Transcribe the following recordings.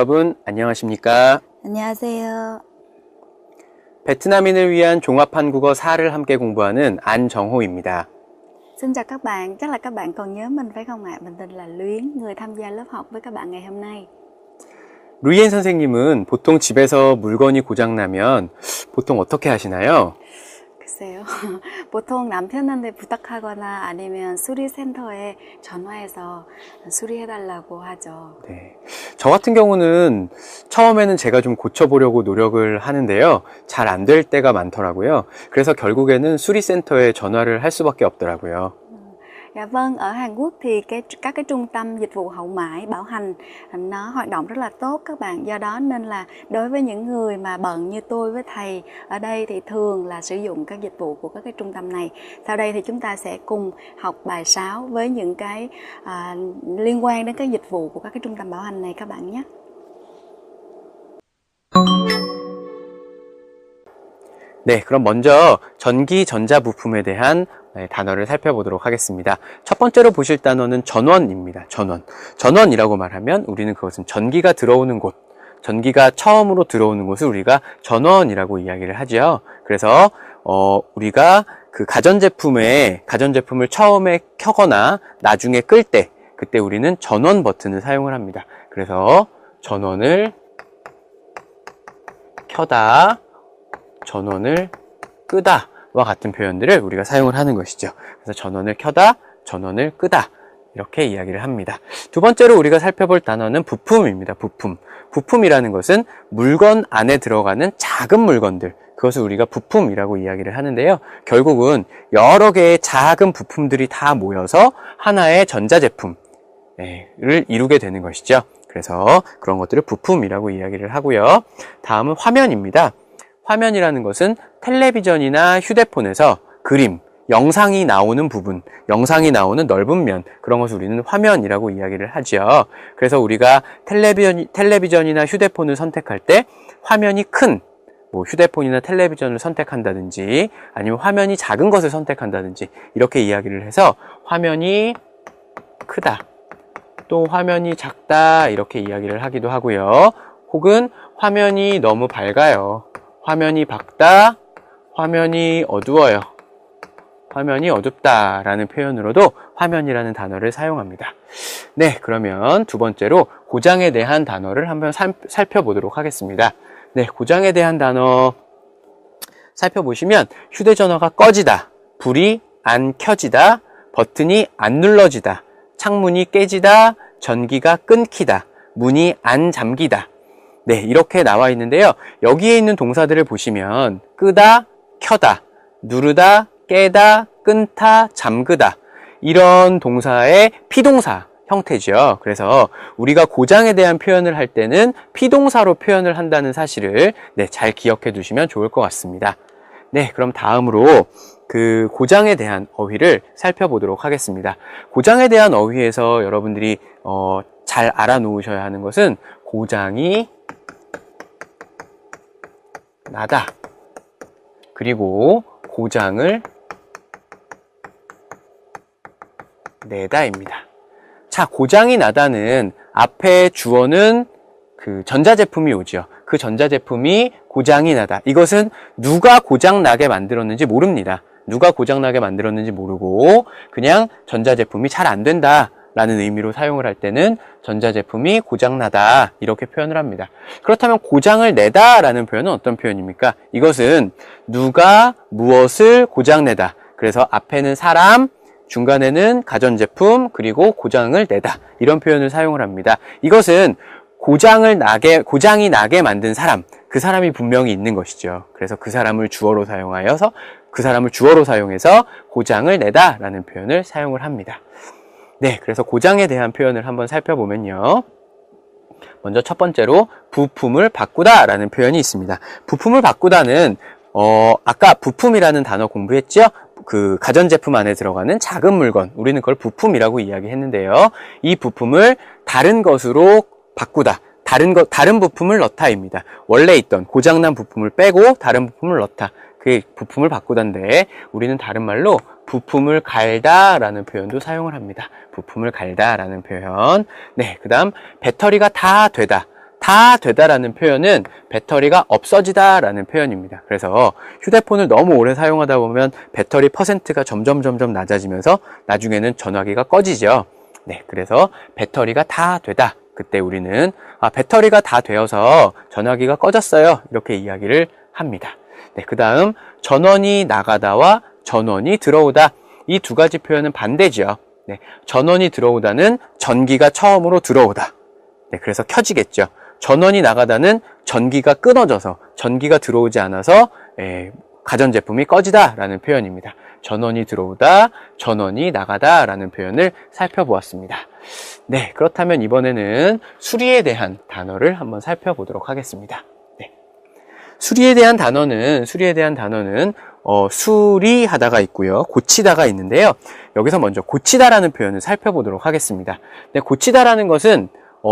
여러분 안녕하십니까? 안녕하세요. 베트남인을 위한 종합 한국어 4를 함께 공부하는 안정호입니다. Xin chào các bạn, chắc là các bạn còn nhớ mình phải không ạ? Mình tên là Luyến, người tham gia lớp học với các bạn ngày hôm nay. 루이엔 선생님은 보통 집에서 물건이 고장나면 보통 어떻게 하시나요? 글쎄요. 보통 남편한테 부탁하거나 아니면 수리센터에 전화해서 수리해달라고 하죠. 네. 저 같은 경우는 처음에는 제가 좀 고쳐보려고 노력을 하는데요. 잘 안 될 때가 많더라고요. 그래서 결국에는 수리센터에 전화를 할 수밖에 없더라고요. Dạ vâng, ở Hàn Quốc thì các cái trung tâm dịch vụ hậu mãi bảo hành nó hoạt động rất là tốt các bạn. Do đó nên là đối với những người mà bận như tôi với thầy ở đây thì thường là sử dụng các dịch vụ của các cái trung tâm này. Sau đây thì chúng ta sẽ cùng học bài 6 với những cái liên quan đến các dịch vụ của các cái trung tâm bảo hành này các bạn nhé. 네, 그럼 먼저 전기 전자 부품에 대한 단어를 살펴보도록 하겠습니다. 첫 번째로 보실 단어는 전원입니다. 전원. 전원이라고 말하면 우리는 그것은 전기가 들어오는 곳, 전기가 처음으로 들어오는 곳을 우리가 전원이라고 이야기를 하죠. 그래서 우리가 그 가전제품을 처음에 켜거나 나중에 끌 때, 그때 우리는 전원 버튼을 사용을 합니다. 그래서 전원을 켜다, 전원을 끄다 와 같은 표현들을 우리가 사용을 하는 것이죠. 그래서 전원을 켜다, 전원을 끄다 이렇게 이야기를 합니다. 두 번째로 우리가 살펴볼 단어는 부품입니다. 부품. 부품이라는 것은 물건 안에 들어가는 작은 물건들, 그것을 우리가 부품이라고 이야기를 하는데요. 결국은 여러 개의 작은 부품들이 다 모여서 하나의 전자제품을 이루게 되는 것이죠. 그래서 그런 것들을 부품이라고 이야기를 하고요. 다음은 화면입니다. 화면이라는 것은 텔레비전이나 휴대폰에서 그림, 영상이 나오는 부분, 영상이 나오는 넓은 면, 그런 것을 우리는 화면이라고 이야기를 하죠. 그래서 우리가 텔레비전이나 휴대폰을 선택할 때 화면이 큰 휴대폰이나 텔레비전을 선택한다든지 아니면 화면이 작은 것을 선택한다든지 이렇게 이야기를 해서 화면이 크다, 또 화면이 작다 이렇게 이야기를 하기도 하고요. 혹은 화면이 너무 밝아요, 화면이 밝다, 화면이 어두워요, 화면이 어둡다 라는 표현으로도 화면이라는 단어를 사용합니다. 네, 그러면 두 번째로 고장에 대한 단어를 한번 살펴보도록 하겠습니다. 네, 고장에 대한 단어 살펴보시면 휴대전화가 꺼지다, 불이 안 켜지다, 버튼이 안 눌러지다, 창문이 깨지다, 전기가 끊기다, 문이 안 잠기다. 네, 이렇게 나와 있는데요. 여기에 있는 동사들을 보시면 끄다, 켜다, 누르다, 깨다, 끊다, 잠그다 이런 동사의 피동사 형태죠. 그래서 우리가 고장에 대한 표현을 할 때는 피동사로 표현을 한다는 사실을 잘 기억해 두시면 좋을 것 같습니다. 네, 그럼 다음으로 그 고장에 대한 어휘를 살펴보도록 하겠습니다. 고장에 대한 어휘에서 여러분들이 잘 알아놓으셔야 하는 것은 고장이 나다, 그리고 고장을 내다입니다. 자, 고장이 나다는 앞에 주어는 그 전자제품이 오죠. 그 전자제품이 고장이 나다. 이것은 누가 고장나게 만들었는지 모릅니다. 누가 고장나게 만들었는지 모르고 그냥 전자제품이 잘 안 된다 라는 의미로 사용을 할 때는 전자제품이 고장나다 이렇게 표현을 합니다. 그렇다면 고장을 내다 라는 표현은 어떤 표현입니까? 이것은 누가 무엇을 고장내다. 그래서 앞에는 사람, 중간에는 가전제품, 그리고 고장을 내다 이런 표현을 사용을 합니다. 이것은 고장이 나게 만든 사람, 그 사람이 분명히 있는 것이죠. 그래서 그 사람을 주어로 사용해서 고장을 내다 라는 표현을 사용을 합니다. 네, 그래서 고장에 대한 표현을 한번 살펴보면요. 먼저 첫 번째로 부품을 바꾸다 라는 표현이 있습니다. 부품을 바꾸다는 아까 부품이라는 단어 공부했죠? 그 가전제품 안에 들어가는 작은 물건, 우리는 그걸 부품이라고 이야기했는데요. 이 부품을 다른 것으로 바꾸다, 다른 부품을 넣다입니다. 원래 있던 고장난 부품을 빼고 다른 부품을 넣다, 그 부품을 바꾸다인데 우리는 다른 말로 부품을 갈다 라는 표현도 사용을 합니다. 부품을 갈다 라는 표현. 네, 그 다음 배터리가 다 되다, 다 되다라는 표현은 배터리가 없어지다라는 표현입니다. 그래서 휴대폰을 너무 오래 사용하다 보면 배터리 퍼센트가 점점 낮아지면서 나중에는 전화기가 꺼지죠. 네, 그래서 배터리가 다 되다. 그때 우리는 배터리가 다 되어서 전화기가 꺼졌어요. 이렇게 이야기를 합니다. 네, 그 다음 전원이 나가다와 전원이 들어오다. 이 두 가지 표현은 반대죠. 네, 전원이 들어오다는 전기가 처음으로 들어오다. 네, 그래서 켜지겠죠. 전원이 나가다는 전기가 끊어져서 전기가 들어오지 않아서 가전제품이 꺼지다라는 표현입니다. 전원이 들어오다, 전원이 나가다라는 표현을 살펴보았습니다. 네, 그렇다면 이번에는 수리에 대한 단어를 한번 살펴보도록 하겠습니다. 네. 수리에 대한 단어는 수리하다가 있고요, 고치다가 있는데요. 여기서 먼저 고치다라는 표현을 살펴보도록 하겠습니다. 네, 고치다라는 것은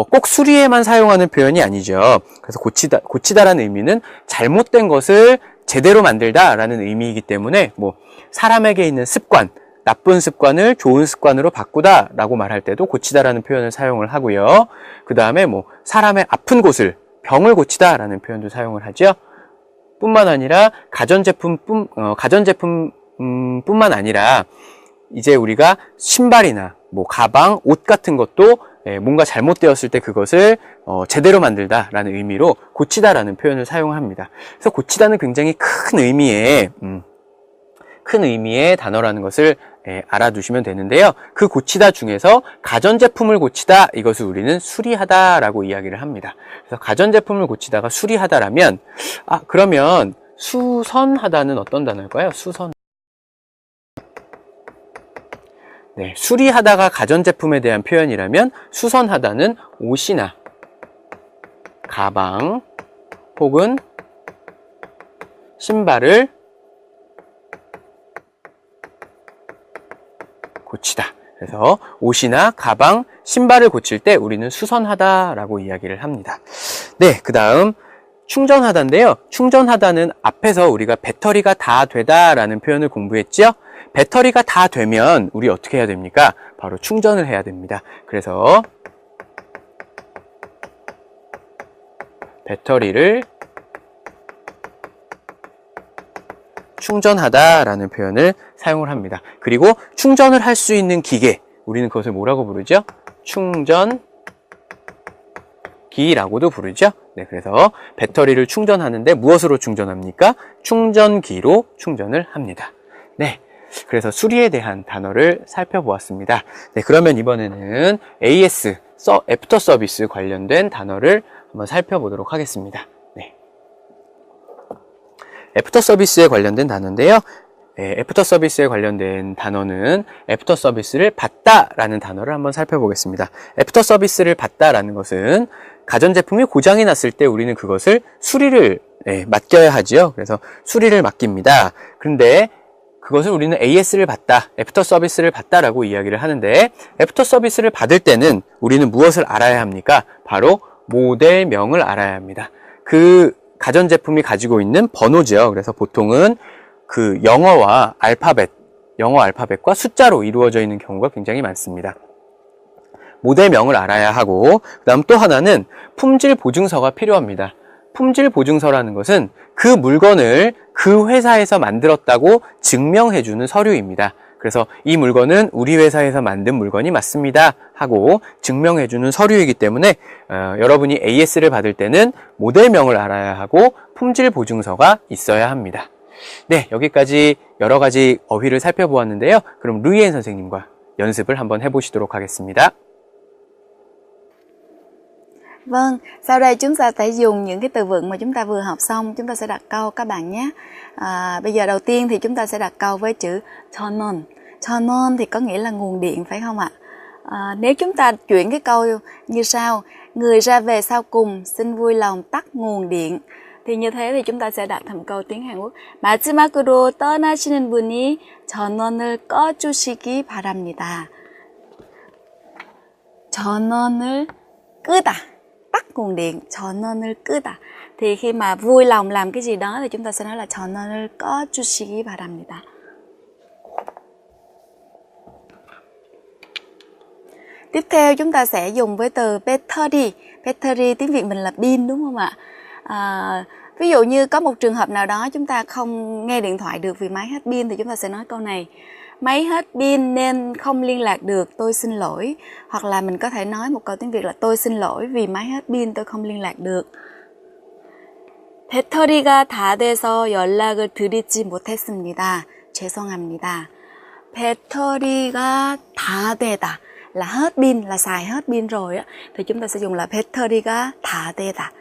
꼭 수리에만 사용하는 표현이 아니죠. 그래서 고치다라는 의미는 잘못된 것을 제대로 만들다라는 의미이기 때문에 사람에게 있는 습관, 나쁜 습관을 좋은 습관으로 바꾸다라고 말할 때도 고치다라는 표현을 사용을 하고요. 그 다음에 사람의 아픈 곳을, 병을 고치다라는 표현도 사용을 하죠. 뿐만 아니라 가전제품뿐만 아니라 이제 우리가 신발이나 가방, 옷 같은 것도 뭔가 잘못되었을 때 그것을 제대로 만들다라는 의미로 고치다라는 표현을 사용합니다. 그래서 고치다는 굉장히 큰 의미의 단어라는 것을 알아두시면 되는데요. 그 고치다 중에서 가전제품을 고치다, 이것을 우리는 수리하다라고 이야기를 합니다. 그래서 가전제품을 고치다가 수리하다라면 그러면 수선하다는 어떤 단어일까요? 네, 수리하다가 가전제품에 대한 표현이라면 수선하다는 옷이나 가방 혹은 신발을 고치다. 그래서 옷이나 가방, 신발을 고칠 때 우리는 수선하다라고 이야기를 합니다. 네, 그 다음 충전하다인데요. 충전하다는 앞에서 우리가 배터리가 다 되다라는 표현을 공부했죠. 배터리가 다 되면 우리 어떻게 해야 됩니까? 바로 충전을 해야 됩니다. 그래서 배터리를 충전하다라는 표현을 사용을 합니다. 그리고 충전을 할 수 있는 기계, 우리는 그것을 뭐라고 부르죠? 충전기라고도 부르죠. 네, 그래서 배터리를 충전하는데 무엇으로 충전합니까? 충전기로 충전을 합니다. 네, 그래서 수리에 대한 단어를 살펴보았습니다. 네, 그러면 이번에는 AS, 애프터 서비스 관련된 단어를 한번 살펴보도록 하겠습니다. 네. 애프터 서비스에 관련된 단어인데요. 애프터 서비스에 관련된 단어는 애프터 서비스를 받다라는 단어를 한번 살펴보겠습니다. 애프터 서비스를 받다라는 것은 가전제품이 고장이 났을 때 우리는 그것을 수리를 맡겨야 하지요. 그래서 수리를 맡깁니다. 그런데 그것을 우리는 AS를 받다, 애프터 서비스를 받다라고 이야기를 하는데, 애프터 서비스를 받을 때는 우리는 무엇을 알아야 합니까? 바로 모델명을 알아야 합니다. 그 가전제품이 가지고 있는 번호죠. 그래서 보통은 그 영어 알파벳과 숫자로 이루어져 있는 경우가 굉장히 많습니다. 모델명을 알아야 하고, 그 다음 또 하나는 품질 보증서가 필요합니다. 품질 보증서라는 것은 그 물건을 그 회사에서 만들었다고 증명해주는 서류입니다. 그래서 이 물건은 우리 회사에서 만든 물건이 맞습니다 하고 증명해주는 서류이기 때문에 여러분이 AS를 받을 때는 모델명을 알아야 하고 품질 보증서가 있어야 합니다. 네, 여기까지 여러 가지 어휘를 살펴보았는데요. 그럼 루이엔 선생님과 연습을 한번 해보시도록 하겠습니다. Vâng, sau đây chúng ta sẽ dùng những cái từ vựng mà chúng ta vừa học xong, chúng ta sẽ đặt câu các bạn nhé. Bây giờ đầu tiên thì chúng ta sẽ đặt câu với chữ 전원. 전원 thì có nghĩa là nguồn điện phải không ạ? Nếu chúng ta chuyển cái câu như sau: người ra về sau cùng xin vui lòng tắt nguồn điện. thì như thế thì chúng ta sẽ đặt thành câu tiếng Hàn Quốc. 마지막으로 떠나시는 분이 전원을 꺼주시기 바랍니다. 전원을 끄다, tắt nguồn điện, 전원을 끄다. Thì khi mà vui lòng làm cái gì đó thì chúng ta sẽ nói là 전원을 꺼주시기 바랍니다. Tiếp theo chúng ta sẽ dùng với từ battery. Battery tiếng Việt mình là pin đúng không ạ? Ví dụ như có một trường hợp nào đó chúng ta không nghe điện thoại được vì máy hết pin thì chúng ta sẽ nói câu này: máy hết pin nên không liên lạc được, tôi xin lỗi. Hoặc là mình có thể nói một câu tiếng Việt là tôi xin lỗi vì máy hết pin tôi không liên lạc được. 배터리가 다 돼서 연락을 드리지 못했습니다. 죄송합니다. 배터리가 다 되다 là hết pin, là xài hết pin rồi á, thì chúng ta sẽ dùng là 배터리가 다 되다.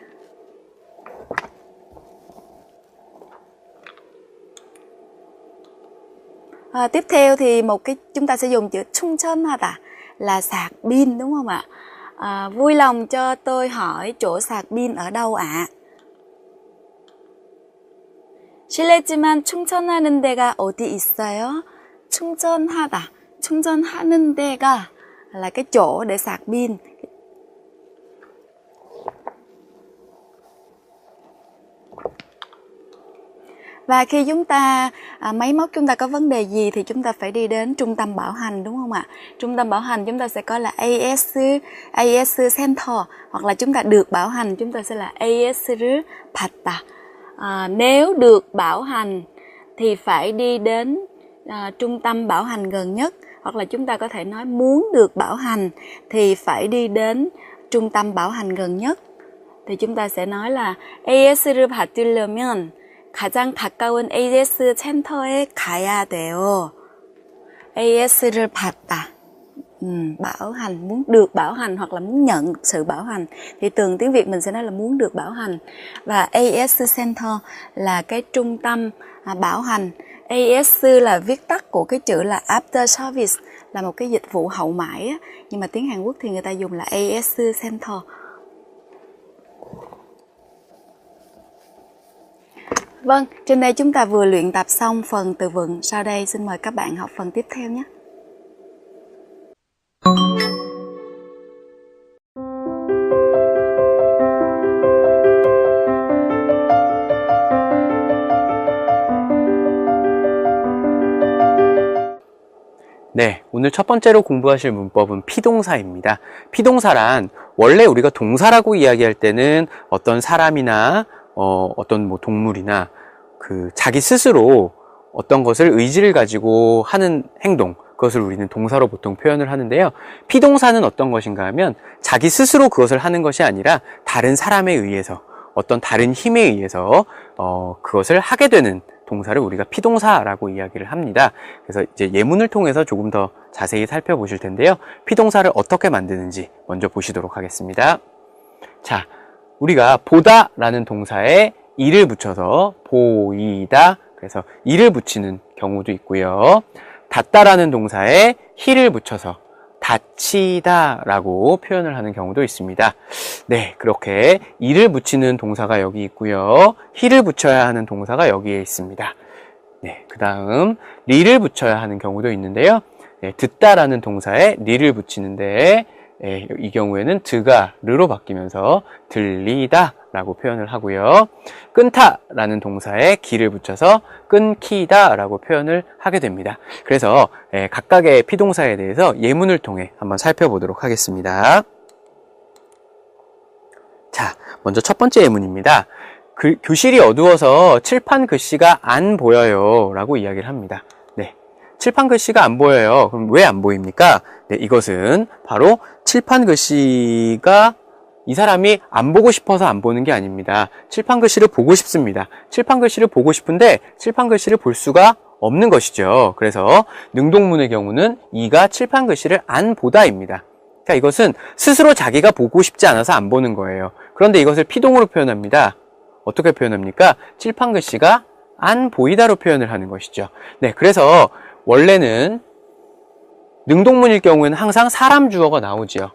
Tiếp theo thì chúng ta sẽ dùng chữ 충전하다 là sạc pin đúng không ạ? Vui lòng cho tôi hỏi chỗ sạc pin ở đâu ạ? 실례지만 충전하는 데가 어디 있어요? 충전하다, 충전하는 데가 là cái chỗ để sạc pin. Và khi chúng ta máy móc chúng ta có vấn đề gì thì chúng ta phải đi đến trung tâm bảo hành đúng không ạ? Trung tâm bảo hành chúng ta sẽ có là AS Center, hoặc là chúng ta được bảo hành chúng ta sẽ là AS를 받다. Nếu được bảo hành thì phải đi đến trung tâm bảo hành gần nhất, hoặc là chúng ta có thể nói muốn được bảo hành thì phải đi đến trung tâm bảo hành gần nhất. Thì chúng ta sẽ nói là AS를 받으려면 가장 가까운 AS 센터에 가야 돼요. AS를 받다. Bảo hành, muốn được bảo hành hoặc là muốn nhận sự bảo hành. Thì thường tiếng Việt mình sẽ nói là muốn được bảo hành. Và AS Center là cái trung tâm bảo hành. AS là viết tắt của cái chữ là After Service, là một cái dịch vụ hậu mãi á. Nhưng mà tiếng Hàn Quốc thì người ta dùng là AS Center. Vâng, trên đây chúng ta vừa luyện tập xong phần từ vựng. Sau đây xin mời các bạn học phần tiếp theo nhé. 네, 오늘 첫 번째로 공부하실 문법은 피동사입니다. 피동사란 원래 우리가 동사라고 이야기할 때는 어떤 사람이나 어떤 뭐 동물이나 자기 스스로 어떤 것을 의지를 가지고 하는 행동, 그것을 우리는 동사로 보통 표현을 하는데요. 피동사는 어떤 것인가 하면 자기 스스로 그것을 하는 것이 아니라 다른 사람에 의해서, 어떤 다른 힘에 의해서 그것을 하게 되는 동사를 우리가 피동사라고 이야기를 합니다. 그래서 이제 예문을 통해서 조금 더 자세히 살펴보실 텐데요. 피동사를 어떻게 만드는지 먼저 보시도록 하겠습니다. 자, 우리가 보다라는 동사에 이를 붙여서 보이다, 그래서 이를 붙이는 경우도 있고요. 닿다라는 동사에 히를 붙여서 닫히다 라고 표현을 하는 경우도 있습니다. 네, 그렇게 이를 붙이는 동사가 여기 있고요. 히를 붙여야 하는 동사가 여기에 있습니다. 네, 그 다음 리를 붙여야 하는 경우도 있는데요. 네, 듣다라는 동사에 리를 붙이는데 이 경우에는 드가 르로 바뀌면서 들리다 라고 표현을 하고요. 끊다 라는 동사에 기를 붙여서 끊기다 라고 표현을 하게 됩니다. 그래서 각각의 피동사에 대해서 예문을 통해 한번 살펴보도록 하겠습니다. 자, 먼저 첫 번째 예문입니다. 교실이 어두워서 칠판 글씨가 안 보여요 라고 이야기를 합니다. 네, 칠판 글씨가 안 보여요. 그럼 왜 안 보입니까? 네, 이것은 바로 칠판 글씨가 이 사람이 안 보고 싶어서 안 보는 게 아닙니다. 칠판 글씨를 보고 싶습니다. 칠판 글씨를 보고 싶은데 칠판 글씨를 볼 수가 없는 것이죠. 그래서 능동문의 경우는 이가 칠판 글씨를 안 보다입니다. 그러니까 이것은 스스로 자기가 보고 싶지 않아서 안 보는 거예요. 그런데 이것을 피동으로 표현합니다. 어떻게 표현합니까? 칠판 글씨가 안 보이다로 표현을 하는 것이죠. 네, 그래서 원래는 능동문일 경우에는 항상 사람 주어가 나오지요.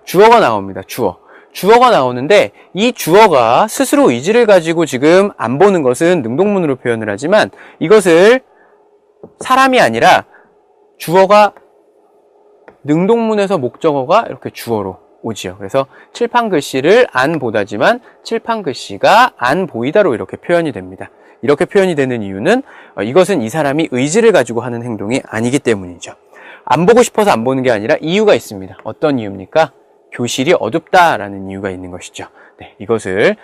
주어가 나옵니다. 주어가 나오는데 이 주어가 스스로 의지를 가지고 지금 안 보는 것은 능동문으로 표현을 하지만 이것을 사람이 아니라 주어가 능동문에서 목적어가 이렇게 주어로 오지요. 그래서 칠판 글씨를 안 보다지만 칠판 글씨가 안 보이다로 이렇게 표현이 됩니다. 이렇게 표현이 되는 이유는 이것은 이 사람이 의지를 가지고 하는 행동이 아니기 때문이죠. 안 보고 싶어서 안 보는 게 아니라 이유가 있습니다. 어떤 이유입니까? 교실이 어둡다라는 이유가 있는 것이죠. 네, 이것을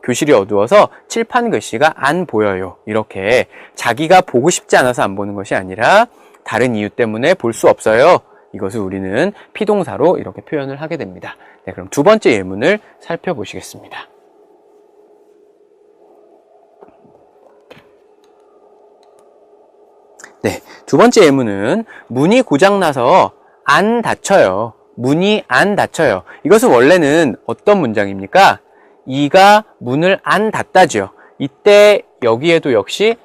교실이 어두워서 칠판 글씨가 안 보여요. 이렇게 자기가 보고 싶지 않아서 안 보는 것이 아니라 다른 이유 때문에 볼 수 없어요. 이것을 우리는 피동사로 이렇게 표현을 하게 됩니다. 네, 그럼 두 번째 예문을 살펴보시겠습니다. 네, 두 번째 예문은 문이 고장나서 안 닫혀요. 문이 안 닫혀요. 이것은 원래는 어떤 문장입니까? 이가 문을 안 닫다지요. 이때 여기에도 역시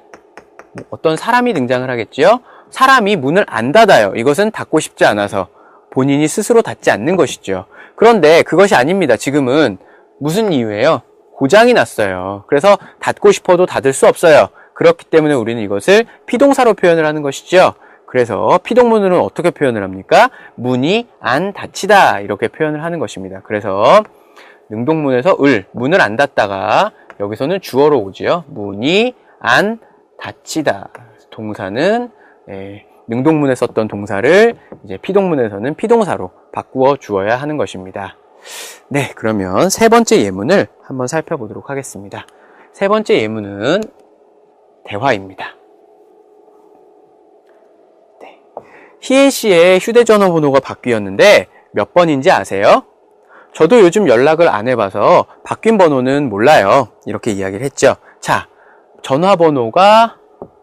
어떤 사람이 등장을 하겠지요. 사람이 문을 안 닫아요. 이것은 닫고 싶지 않아서 본인이 스스로 닫지 않는 것이죠. 그런데 그것이 아닙니다. 지금은 무슨 이유예요? 고장이 났어요. 그래서 닫고 싶어도 닫을 수 없어요. 그렇기 때문에 우리는 이것을 피동사로 표현을 하는 것이죠. 그래서 피동문으로는 어떻게 표현을 합니까? 문이 안 닫히다 이렇게 표현을 하는 것입니다. 그래서 능동문에서 문을 안 닫다가 여기서는 주어로 오지요. 문이 안 닫히다. 동사는 능동문에 썼던 동사를 이제 피동문에서는 피동사로 바꾸어 주어야 하는 것입니다. 네, 그러면 세 번째 예문을 한번 살펴보도록 하겠습니다. 세 번째 예문은 대화입니다. 네. 희애 씨의 휴대전화 번호가 바뀌었는데 몇 번인지 아세요? 저도 요즘 연락을 안 해봐서 바뀐 번호는 몰라요. 이렇게 이야기를 했죠. 자, 전화번호가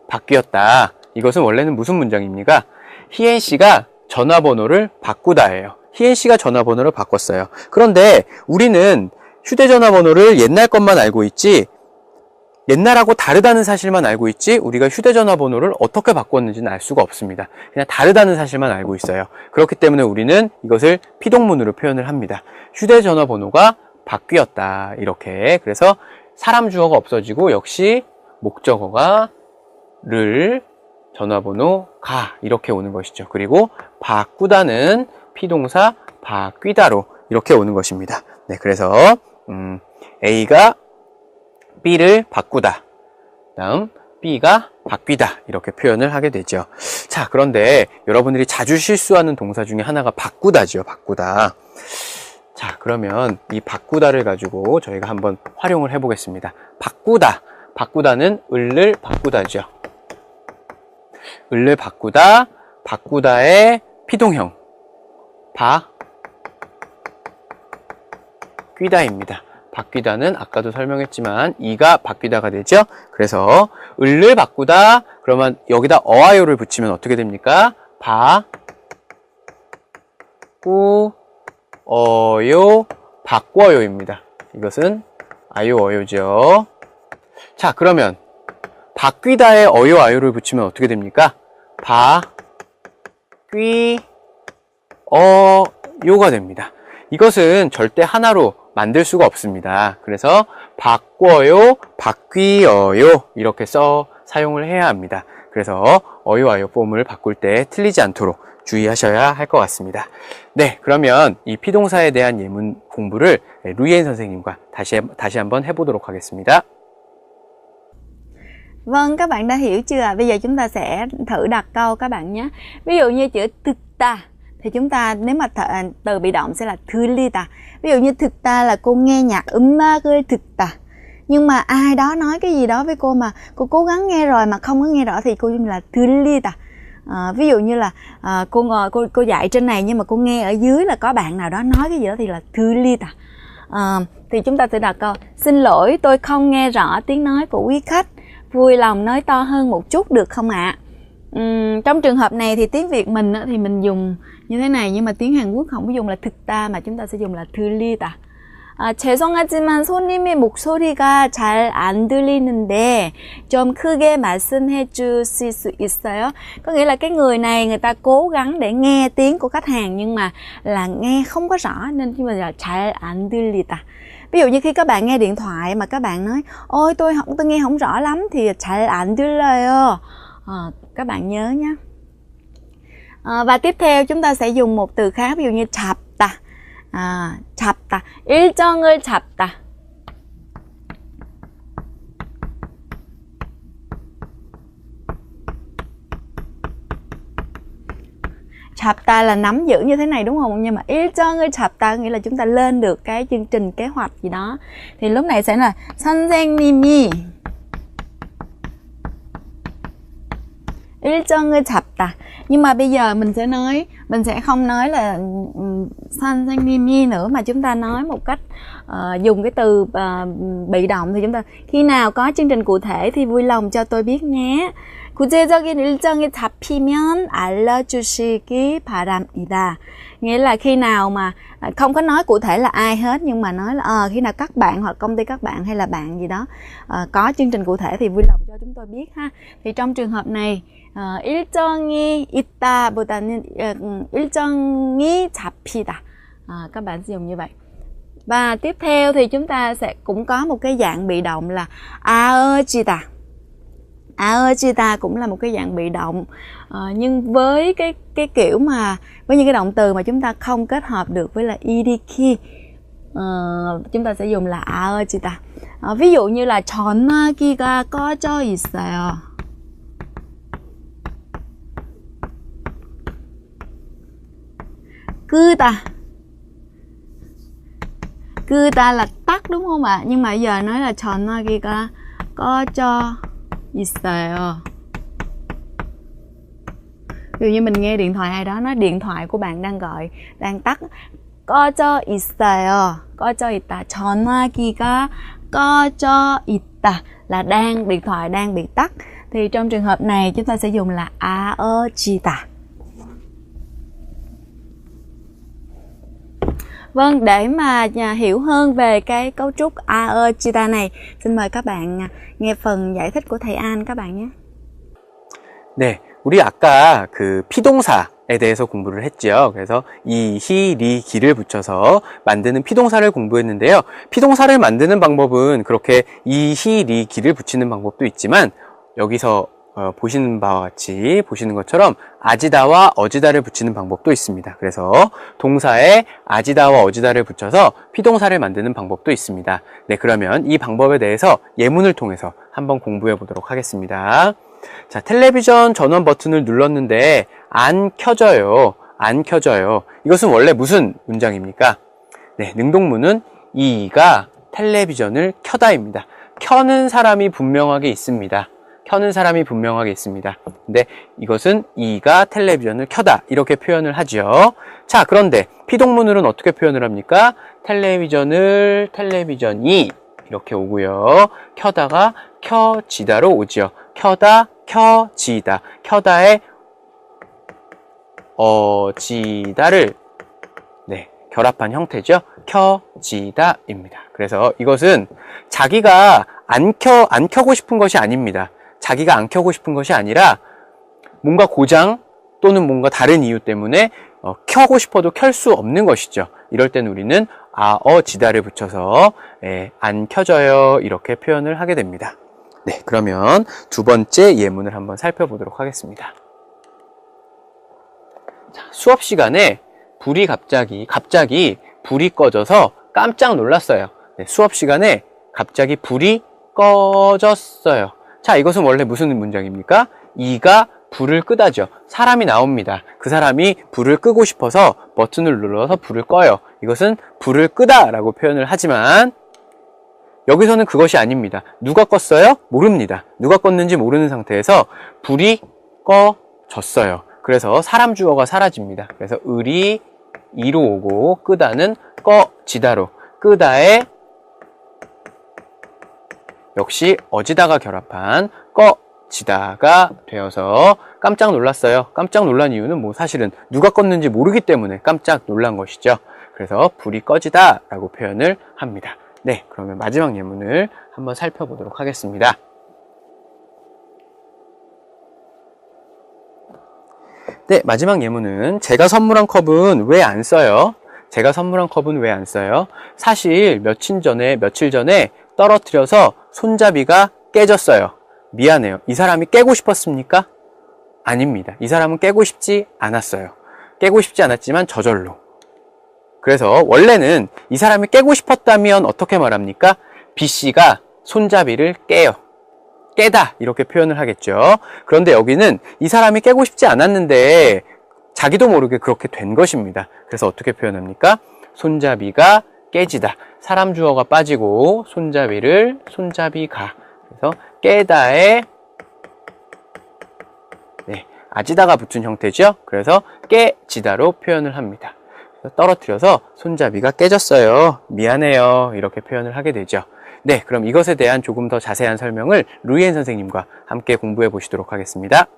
바뀌었다. 이것은 원래는 무슨 문장입니까? 희애 씨가 전화번호를 바꾸다예요. 희애 씨가 전화번호를 바꿨어요. 그런데 우리는 휴대전화번호를 옛날 것만 알고 있지, 옛날하고 다르다는 사실만 알고 있지 우리가 휴대전화 번호를 어떻게 바꿨는지는 알 수가 없습니다. 그냥 다르다는 사실만 알고 있어요. 그렇기 때문에 우리는 이것을 피동문으로 표현을 합니다. 휴대전화 번호가 바뀌었다. 이렇게. 그래서 사람 주어가 없어지고 역시 목적어가 를, 전화번호가 이렇게 오는 것이죠. 그리고 바꾸다는 피동사 바뀌다로 이렇게 오는 것입니다. 네, 그래서 A가 B를 바꾸다. 다음 B가 바뀌다. 이렇게 표현을 하게 되죠. 자, 그런데 여러분들이 자주 실수하는 동사 중에 하나가 바꾸다죠. 바꾸다. 자, 그러면 이 바꾸다를 가지고 저희가 한번 활용을 해보겠습니다. 바꾸다. 바꾸다는 을을 바꾸다죠. 을을 바꾸다. 바꾸다의 피동형. 바뀌다입니다. 바뀌다는 아까도 설명했지만 이가 바뀌다가 되죠. 그래서 을을 바꾸다 그러면 여기다 어아요를 붙이면 어떻게 됩니까? 바꾸어요 바꿔요입니다. 이것은 아요어요죠. 자, 그러면 바뀌다에 어요 아요를 붙이면 어떻게 됩니까? 바뀌어요가 됩니다. 이것은 절대 하나로 만들 수가 없습니다. 그래서 바꿔요, 바뀌어요 이렇게 사용을 해야 합니다. 그래서 어요, 아요 폼을 바꿀 때 틀리지 않도록 주의하셔야 할 것 같습니다. 네, 그러면 이 피동사에 대한 예문 공부를 루이엔 선생님과 다시 한번 해보도록 하겠습니다. Vâng, các bạn đã hiểu chưa? Bây giờ chúng ta sẽ thử đặt câu các bạn nhé. Ví dụ như chữ thực ta thì chúng ta nếu mà từ bị động sẽ là 들리다. Ví dụ như thực ta là cô nghe nhạc 음악을 듣다. Nhưng mà ai đó nói cái gì đó với cô mà cô cố gắng nghe rồi mà không có nghe rõ thì cô dùng là 들리다. Ví dụ như là cô dạy trên này nhưng mà cô nghe ở dưới là có bạn nào đó nói cái gì đó thì là 들리다. Thì chúng ta sẽ đặt câu xin lỗi tôi không nghe rõ tiếng nói của quý khách. Vui lòng nói to hơn một chút được không ạ? Trong trường hợp này thì tiếng Việt mình thì mình dùng như thế này, nhưng mà tiếng Hàn Quốc không có dùng là 듣다 mà chúng ta sẽ dùng là 들리다. 죄송하지만 손님의 목소리가 잘 안 들리는데 좀 크게 말씀해 주실 수 있어요? Có nghĩa là cái người này người ta cố gắng để nghe tiếng của khách hàng nhưng mà là nghe không có rõ nên chúng ta là 잘 안 들리다. Ví dụ như khi các bạn nghe điện thoại mà các bạn nói ôi tôi nghe không rõ lắm thì 잘 안 들려요. Các bạn nhớ nhé. Và tiếp theo chúng ta sẽ dùng một từ khác, ví dụ như 잡다. 잡다. 일정을 잡다. 잡다 là nắm giữ như thế này đúng không? Nhưng mà 일정을 잡다 nghĩa là chúng ta lên được cái chương trình kế hoạch gì đó. Thì lúc này sẽ là 선생님이 일정을 잡다. Nhưng mà bây giờ mình sẽ không nói là 선생님이 nữa, mà chúng ta nói một cách dùng cái từ bị động. Thì chúng ta khi nào có chương trình cụ thể thì vui lòng cho tôi biết nhé. 구체적인 일정이 잡히면 알려주시기 바랍니다. Nghĩa là khi nào mà không có nói cụ thể là ai hết, nhưng mà nói là khi nào các bạn hoặc công ty các bạn hay là bạn gì đó có chương trình cụ thể thì vui lòng cho chúng tôi biết ha. Thì trong trường hợp này 일정이 있다보다는 일정이 잡히다. Các bạn sử dụng như vậy. Và tiếp theo thì chúng ta sẽ cũng có một cái dạng bị động là 아어지다. 아어지다 cũng là một cái dạng bị động, nhưng với cái kiểu mà với những cái động từ mà chúng ta không kết hợp được với là 이리키, chúng ta sẽ dùng là 아어지다. Ví dụ như là 전화기가 꺼져 있어요. 끄다 là tắt đúng không ạ? Nhưng mà giờ nói là 전화기가 꺼져 있어요. Ví dụ như mình nghe điện thoại ai đó nói điện thoại của bạn đang gọi, đang tắt. 꺼져 있어요. 꺼져 있다. 전화기가 꺼져 있다 là điện thoại đang bị tắt. Thì trong trường hợp này chúng ta sẽ dùng là 아어지다. Vâng, để mà hiểu hơn về cái cấu trúc 아어지다 này, xin mời các bạn nghe phần giải thích của thầy An các bạn nhé. 네, 우리 아까 그 피동사에 대해서 공부를 했죠. 그래서 이, 히, 리, 기를 붙여서 만드는 피동사를 공부했는데요. 피동사를 만드는 방법은 그렇게 이, 히, 리, 기를 붙이는 방법도 있지만 여기서 보시는 바와 같이 보시는 것처럼 아지다와 어지다를 붙이는 방법도 있습니다. 그래서 동사에 아지다와 어지다를 붙여서 피동사를 만드는 방법도 있습니다. 네, 그러면 이 방법에 대해서 예문을 통해서 한번 공부해 보도록 하겠습니다. 자, 텔레비전 전원 버튼을 눌렀는데 안 켜져요. 안 켜져요. 이것은 원래 무슨 문장입니까? 네, 능동문은 이가 텔레비전을 켜다입니다. 켜는 사람이 분명하게 있습니다. 켜는 사람이 분명하게 있습니다. 근데 이것은 이가 텔레비전을 켜다 이렇게 표현을 하죠. 자, 그런데 피동문으로는 어떻게 표현을 합니까? 텔레비전이 이렇게 오고요. 켜다가 켜지다로 오죠. 켜다, 켜지다. 켜다에 어지다를 결합한 형태죠. 켜지다입니다. 그래서 이것은 자기가 안 켜고 싶은 것이 아닙니다. 자기가 안 켜고 싶은 것이 아니라 뭔가 고장 또는 뭔가 다른 이유 때문에 켜고 싶어도 켤 수 없는 것이죠. 이럴 때는 우리는 아어지다를 붙여서 안 켜져요 이렇게 표현을 하게 됩니다. 네, 그러면 두 번째 예문을 한번 살펴보도록 하겠습니다. 자, 수업 시간에 불이 갑자기 불이 꺼져서 깜짝 놀랐어요. 네, 수업 시간에 갑자기 불이 꺼졌어요. 자, 이것은 원래 무슨 문장입니까? 이가 불을 끄다죠. 사람이 나옵니다. 그 사람이 불을 끄고 싶어서 버튼을 눌러서 불을 꺼요. 이것은 불을 끄다 라고 표현을 하지만 여기서는 그것이 아닙니다. 누가 껐어요? 모릅니다. 누가 껐는지 모르는 상태에서 불이 꺼졌어요. 그래서 사람 주어가 사라집니다. 그래서 을이 이로 오고 끄다는 꺼지다로, 끄다에 역시 어지다가 결합한 꺼지다가 되어서 깜짝 놀랐어요. 깜짝 놀란 이유는 뭐 사실은 누가 껐는지 모르기 때문에 깜짝 놀란 것이죠. 그래서 불이 꺼지다 라고 표현을 합니다. 네, 그러면 마지막 예문을 한번 살펴보도록 하겠습니다. 네, 마지막 예문은 제가 선물한 컵은 왜 안 써요? 제가 선물한 컵은 왜 안 써요? 사실 며칠 전에 떨어뜨려서 손잡이가 깨졌어요. 미안해요. 이 사람이 깨고 싶었습니까? 아닙니다. 이 사람은 깨고 싶지 않았어요. 깨고 싶지 않았지만 저절로. 그래서 원래는 이 사람이 깨고 싶었다면 어떻게 말합니까? B씨가 손잡이를 깨요. 깨다 이렇게 표현을 하겠죠. 그런데 여기는 이 사람이 깨고 싶지 않았는데 자기도 모르게 그렇게 된 것입니다. 그래서 어떻게 표현합니까? 손잡이가 깨지다. 사람 주어가 빠지고 손잡이가. 그래서 깨다에 아지다가 붙은 형태죠. 그래서 깨지다로 표현을 합니다. 떨어뜨려서 손잡이가 깨졌어요. 미안해요. 이렇게 표현을 하게 되죠. 네, 그럼 이것에 대한 조금 더 자세한 설명을 루이엔 선생님과 함께 공부해 보시도록 하겠습니다.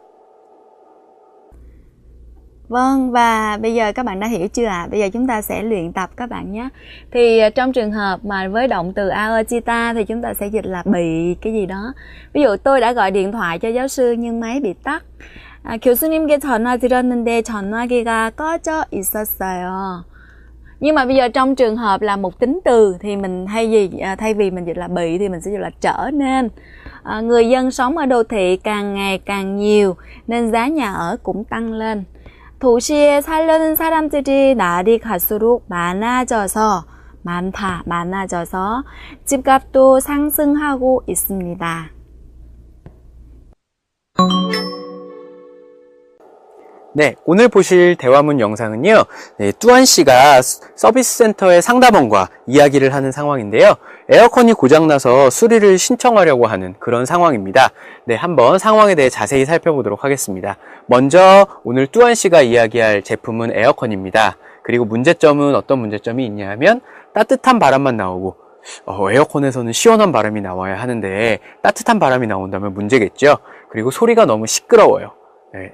Vâng, và bây giờ các bạn đã hiểu chưa ạ? Bây giờ chúng ta sẽ luyện tập các bạn nhé. Thì trong trường hợp mà với động từ aochita thì chúng ta sẽ dịch là bị cái gì đó. Ví dụ tôi đã gọi điện thoại cho giáo sư nhưng máy bị tắt. 교수님께 전화 드렸는데 전화기가 꺼져 있었어요. Nhưng mà bây giờ trong trường hợp là một tính từ thì mình thay vì mình dịch là bị thì mình sẽ dịch là trở nên. Người dân sống ở đô thị càng ngày càng nhiều nên giá nhà ở cũng tăng lên. 도시에 살려는 사람들이 날이 갈수록 많아져서 집값도 상승하고 있습니다. 네, 오늘 보실 대화문 영상은요, 뚜안 씨가 서비스 센터의 상담원과 이야기를 하는 상황인데요. 에어컨이 고장나서 수리를 신청하려고 하는 그런 상황입니다. 네, 한번 상황에 대해 자세히 살펴보도록 하겠습니다. 먼저 오늘 뚜안 씨가 이야기할 제품은 에어컨입니다. 그리고 문제점은 어떤 문제점이 있냐 하면 따뜻한 바람만 나오고 에어컨에서는 시원한 바람이 나와야 하는데 따뜻한 바람이 나온다면 문제겠죠. 그리고 소리가 너무 시끄러워요.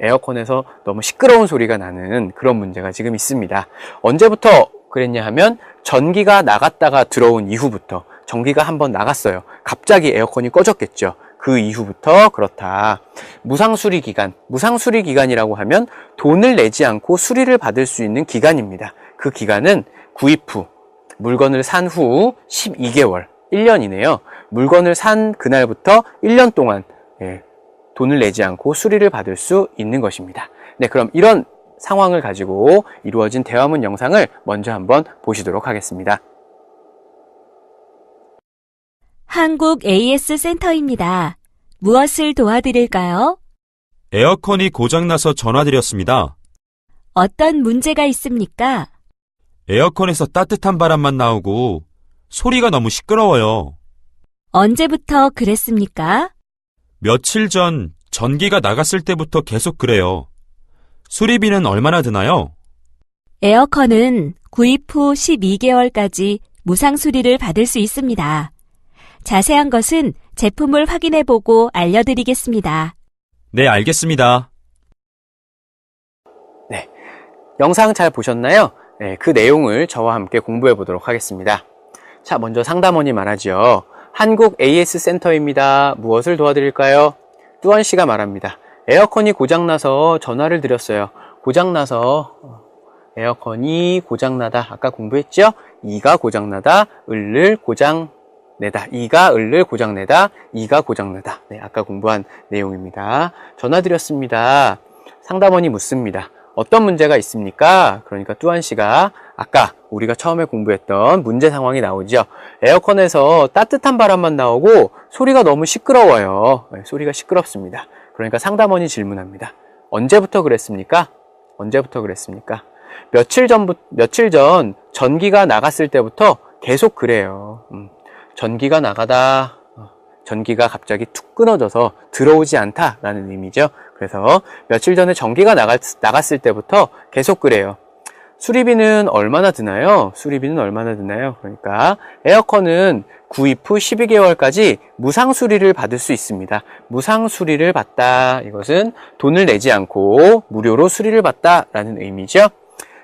에어컨에서 너무 시끄러운 소리가 나는 그런 문제가 지금 있습니다. 언제부터 그랬냐 하면 전기가 나갔다가 들어온 이후부터 전기가 한번 나갔어요. 갑자기 에어컨이 꺼졌겠죠. 그 이후부터 그렇다. 무상수리 기간이라고 하면 돈을 내지 않고 수리를 받을 수 있는 기간입니다. 그 기간은 구입 후, 물건을 산 후 12개월, 1년이네요. 물건을 산 그날부터 1년 동안 돈을 내지 않고 수리를 받을 수 있는 것입니다. 네, 그럼 이런 상황을 가지고 이루어진 대화문 영상을 먼저 한번 보시도록 하겠습니다. 한국 AS 센터입니다. 무엇을 도와드릴까요? 에어컨이 고장나서 전화드렸습니다. 어떤 문제가 있습니까? 에어컨에서 따뜻한 바람만 나오고 소리가 너무 시끄러워요. 언제부터 그랬습니까? 며칠 전 전기가 나갔을 때부터 계속 그래요. 수리비는 얼마나 드나요? 에어컨은 구입 후 12개월까지 무상 수리를 받을 수 있습니다. 자세한 것은 제품을 확인해보고 알려드리겠습니다. 네, 알겠습니다. 네, 영상 잘 보셨나요? 네, 그 내용을 저와 함께 공부해 보도록 하겠습니다. 자, 먼저 상담원이 말하죠. 한국 AS 센터입니다. 무엇을 도와드릴까요? 뚜안 씨가 말합니다. 에어컨이 고장나서 전화를 드렸어요. 에어컨이 고장나다. 아까 공부했죠? 이가 고장나다, 을을 고장내다. 이가 을을 고장내다, 이가 고장나다. 네, 아까 공부한 내용입니다. 전화드렸습니다. 상담원이 묻습니다. 어떤 문제가 있습니까? 그러니까 뚜안 씨가 아까 우리가 처음에 공부했던 문제 상황이 나오죠. 에어컨에서 따뜻한 바람만 나오고 소리가 너무 시끄러워요. 네, 소리가 시끄럽습니다. 그러니까 상담원이 질문합니다. 언제부터 그랬습니까? 며칠 전 전기가 나갔을 때부터 계속 그래요. 전기가 나가다, 전기가 갑자기 툭 끊어져서 들어오지 않다라는 의미죠. 그래서 며칠 전에 전기가 나갔을 때부터 계속 그래요. 수리비는 얼마나 드나요? 그러니까 에어컨은 구입 후 12개월까지 무상 수리를 받을 수 있습니다. 무상 수리를 받다. 이것은 돈을 내지 않고 무료로 수리를 받다라는 의미죠.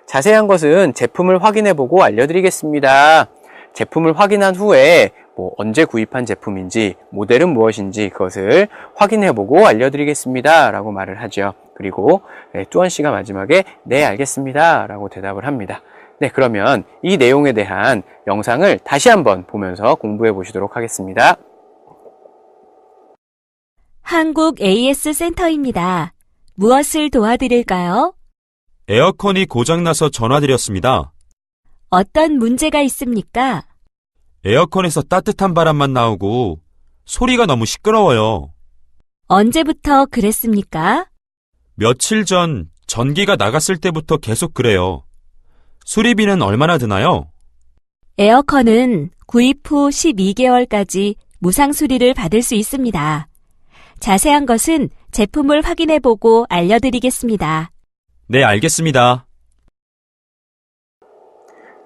자세한 것은 제품을 확인해보고 알려드리겠습니다. 제품을 확인한 후에 언제 구입한 제품인지, 모델은 무엇인지 그것을 확인해보고 알려드리겠습니다. 라고 말을 하죠. 그리고 뚜안 씨가 마지막에 네, 알겠습니다. 라고 대답을 합니다. 네, 그러면 이 내용에 대한 영상을 다시 한번 보면서 공부해 보시도록 하겠습니다. 한국 AS 센터입니다. 무엇을 도와드릴까요? 에어컨이 고장나서 전화드렸습니다. 어떤 문제가 있습니까? 에어컨에서 따뜻한 바람만 나오고 소리가 너무 시끄러워요. 언제부터 그랬습니까? 며칠 전 전기가 나갔을 때부터 계속 그래요. 수리비는 얼마나 드나요? 에어컨은 구입 후 12개월까지 무상 수리를 받을 수 있습니다. 자세한 것은 제품을 확인해보고 알려드리겠습니다. 네, 알겠습니다.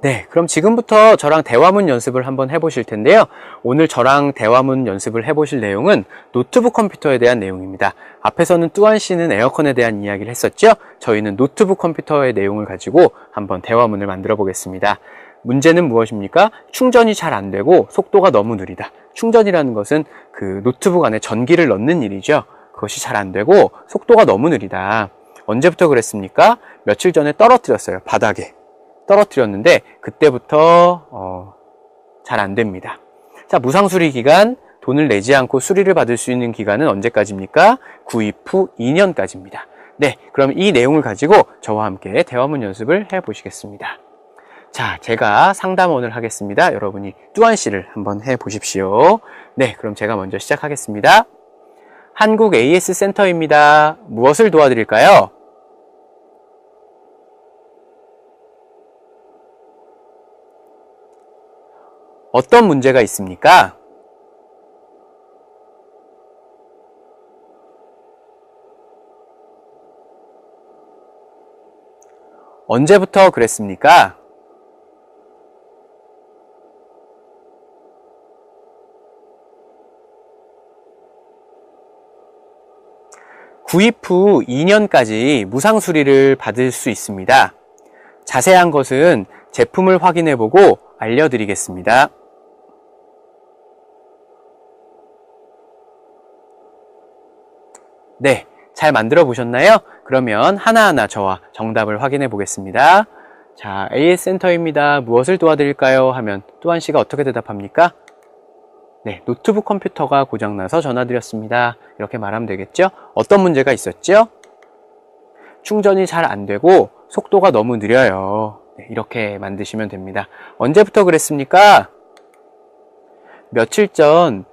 네, 그럼 지금부터 저랑 대화문 연습을 한번 해보실 텐데요. 오늘 저랑 대화문 연습을 해보실 내용은 노트북 컴퓨터에 대한 내용입니다. 앞에서는 뚜안 씨는 에어컨에 대한 이야기를 했었죠? 저희는 노트북 컴퓨터의 내용을 가지고 한번 대화문을 만들어 보겠습니다. 문제는 무엇입니까? 충전이 잘 안 되고 속도가 너무 느리다. 충전이라는 것은 그 노트북 안에 전기를 넣는 일이죠. 그것이 잘 안 되고 속도가 너무 느리다. 언제부터 그랬습니까? 며칠 전에 떨어뜨렸어요. 바닥에. 떨어뜨렸는데 그때부터 잘 안 됩니다. 자, 무상수리 기간, 돈을 내지 않고 수리를 받을 수 있는 기간은 언제까지입니까? 구입 후 2년까지입니다. 네, 그럼 이 내용을 가지고 저와 함께 대화문 연습을 해보시겠습니다. 자, 제가 상담원을 하겠습니다. 여러분이 뚜안 씨를 한번 해보십시오. 네, 그럼 제가 먼저 시작하겠습니다. 한국 AS 센터입니다. 무엇을 도와드릴까요? 어떤 문제가 있습니까? 언제부터 그랬습니까? 구입 후 2년까지 무상 수리를 받을 수 있습니다. 자세한 것은 제품을 확인해보고 알려드리겠습니다. 네, 잘 만들어 보셨나요? 그러면 하나하나 저와 정답을 확인해 보겠습니다. 자, AS 센터입니다. 무엇을 도와드릴까요? 하면 뚜안 씨가 어떻게 대답합니까? 네, 노트북 컴퓨터가 고장나서 전화드렸습니다. 이렇게 말하면 되겠죠? 어떤 문제가 있었죠? 충전이 잘 안 되고 속도가 너무 느려요. 네, 이렇게 만드시면 됩니다. 언제부터 그랬습니까? 며칠 전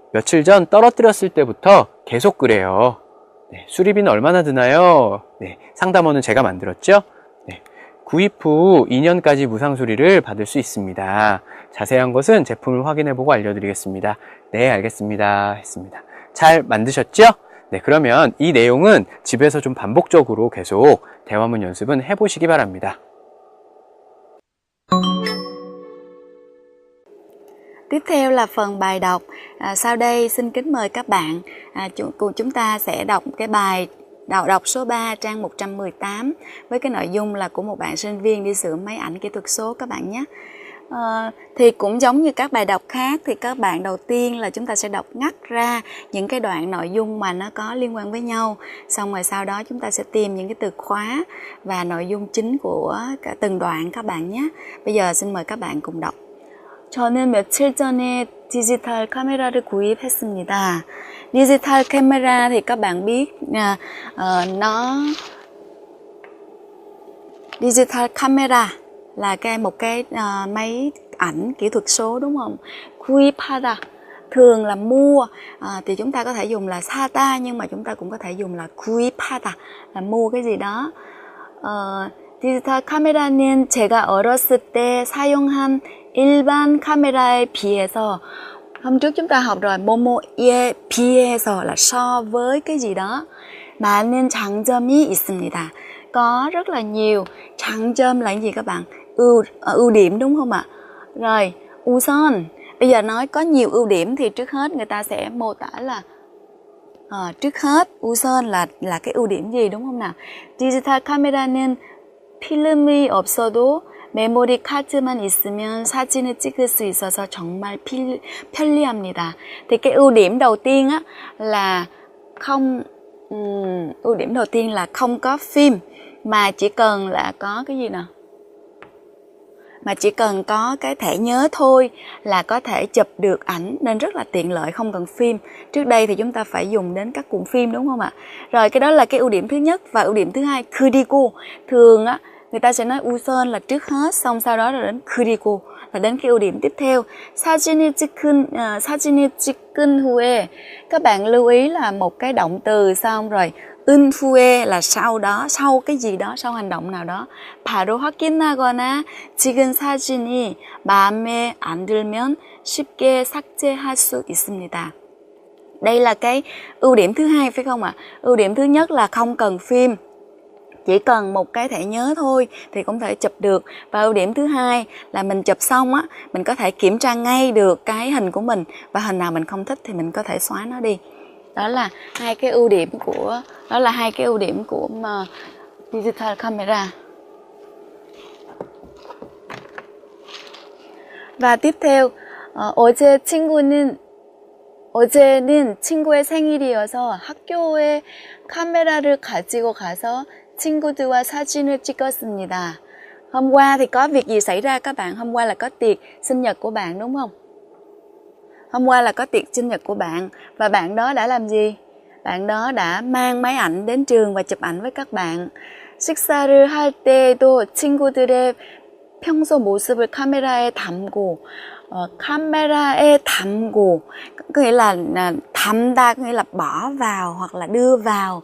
떨어뜨렸을 때부터 계속 그래요. 네, 수리비는 얼마나 드나요? 네, 상담원은 제가 만들었죠? 네, 구입 후 2년까지 무상 수리를 받을 수 있습니다. 자세한 것은 제품을 확인해보고 알려드리겠습니다. 네, 알겠습니다. 했습니다. 잘 만드셨죠? 네, 그러면 이 내용은 집에서 좀 반복적으로 계속 대화문 연습은 해보시기 바랍니다. Tiếp theo là phần bài đọc. Sau đây xin kính mời các bạn chúng ta sẽ đọc cái bài đọc số 3 trang 118 với cái nội dung là của một bạn sinh viên đi sửa máy ảnh kỹ thuật số các bạn nhé. Thì cũng giống như các bài đọc khác thì các bạn đầu tiên là chúng ta sẽ đọc ngắt ra những cái đoạn nội dung mà nó có liên quan với nhau, xong rồi sau đó chúng ta sẽ tìm những cái từ khóa và nội dung chính của cả từng đoạn các bạn nhé. Bây giờ xin mời các bạn cùng đọc. 저는 며칠 전에 디지털 카메라를 구입했습니다. 디지털 카메라 thì các bạn biết digital camera là một cái máy ảnh kỹ thuật số đúng không? 구입하다 thường là mua, thì chúng ta có thể dùng là 사다 nhưng mà chúng ta cũng có thể dùng là 구입하다 là mua cái gì đó. 디지털 카메라는 제가 어렸을 때 사용한 일반 카메라에 비해서, hôm trước chúng ta học rồi, 뭐뭐에 비해서 là so với cái gì đó, 많은 장점이 있습니다. Có rất là nhiều. 장점 là cái gì các bạn? Ưu điểm đúng không ạ? Rồi, 우선 bây giờ nói có nhiều ưu điểm thì trước hết người ta sẽ mô tả là trước hết 우선 là cái ưu điểm gì đúng không nào? 디지털 카메라는 필름이 없어도 메모리 카드만 있으면 사진을 찍을 수 있어서 정말 편리합니다. Thì cái ưu điểm đầu tiên á là không có phim mà chỉ cần là có cái gì nào? Mà chỉ cần có cái thẻ nhớ thôi là có thể chụp được ảnh, nên rất là tiện lợi, không cần phim. Trước đây thì chúng ta phải dùng đến các cuộn phim đúng không ạ? Rồi cái đó là cái ưu điểm thứ nhất. Và ưu điểm thứ hai, 그리고. Thường á người ta sẽ nói 우선 là trước hết, xong sau đó là đến 그리고 là đến cái ưu điểm tiếp theo. 사진을 찍은 후에, các bạn lưu ý là một cái động từ xong rồi 은 후에 là sau đó, sau cái gì đó, sau hành động nào đó. 바로 확인하거나 찍은 사진이 마음에 안 들면 쉽게 삭제할 수 있습니다. Đây là cái ưu điểm thứ hai phải không ạ? Ưu điểm thứ nhất là không cần phim, chỉ cần một cái thẻ nhớ thôi thì cũng thể chụp được. Và ưu điểm thứ hai là mình chụp xong á, mình có thể kiểm tra ngay được cái hình của mình, và hình nào mình không thích thì mình có thể xóa nó đi. Đó là hai cái ưu điểm của digital camera. Và tiếp theo, 어제는 친구의 생일이어서 학교에 카메라를 가지고 가서 친구들과 사진을 찍었습니다. Hôm qua thì có việc gì xảy ra các bạn? Hôm qua là có tiệc sinh nhật của bạn đúng không? Hôm qua là có tiệc sinh nhật của bạn, và bạn đó đã làm gì? Bạn đó đã mang máy ảnh đến trường và chụp ảnh với các bạn. 식사를 할 때도 친구들의 평소 모습을 카메라에 담고, có nghĩa là 담다, có nghĩa là bỏ vào hoặc là đưa vào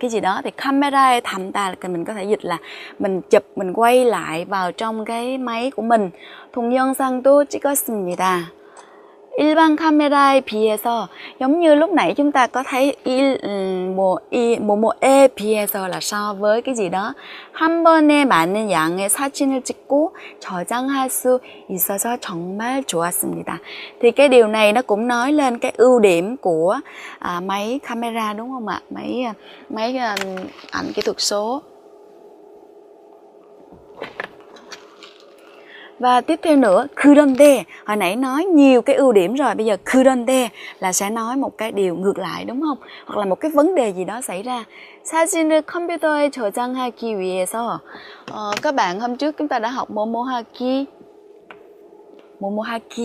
cái gì đó, thì camera에 담다 là mình có thể dịch là mình chụp, mình quay lại vào trong cái máy của mình. 동영상도 찍었습니다. 일반 카메라에 비해서, giống như lúc nãy chúng ta có thấy 뭐뭐에 비해서 là so với cái gì đó, 한 번에 많은 양의 사진을 찍고 저장할 수 있어서 정말 좋았습니다. Thì cái điều này nó cũng nói lên cái ưu điểm của máy camera đúng không ạ? Máy ảnh kỹ thuật số. Và tiếp theo nữa, 그런데, hồi nãy nói nhiều cái ưu điểm rồi, bây giờ 그런데 là sẽ nói một cái điều ngược lại đúng không? Hoặc là một cái vấn đề gì đó xảy ra. 사진을 컴퓨터에 저장하기 위해서, các bạn hôm trước chúng ta đã học 뭐뭐하기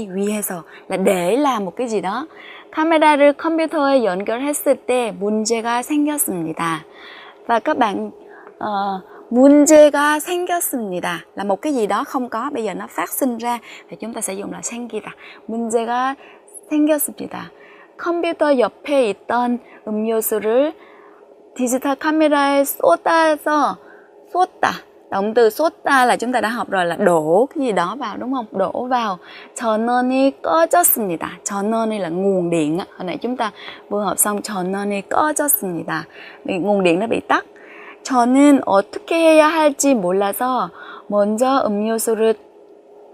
위해서 là để làm một cái gì đó. 카메라를 컴퓨터에 연결했을 때 문제가 생겼습니다. Và các bạn 문제가 생겼습니다 là một cái gì đó không có, bây giờ nó phát sinh ra thì chúng ta sẽ dùng là 생기다. 문제가 생겼습니다. 컴퓨터 옆에 있던 음료수를 디지털 카메라에 쏟다. Động từ 쏟다 là chúng ta đã học rồi, là đổ cái gì đó vào đúng không? Đổ vào. 전원이 꺼졌습니다. 전원이 là nguồn điện. Hồi nãy chúng ta vừa học xong 전원이 꺼졌습니다. Nguồn điện nó bị tắt. 저는 어떻게 해야 할지 몰라서 먼저 음료수를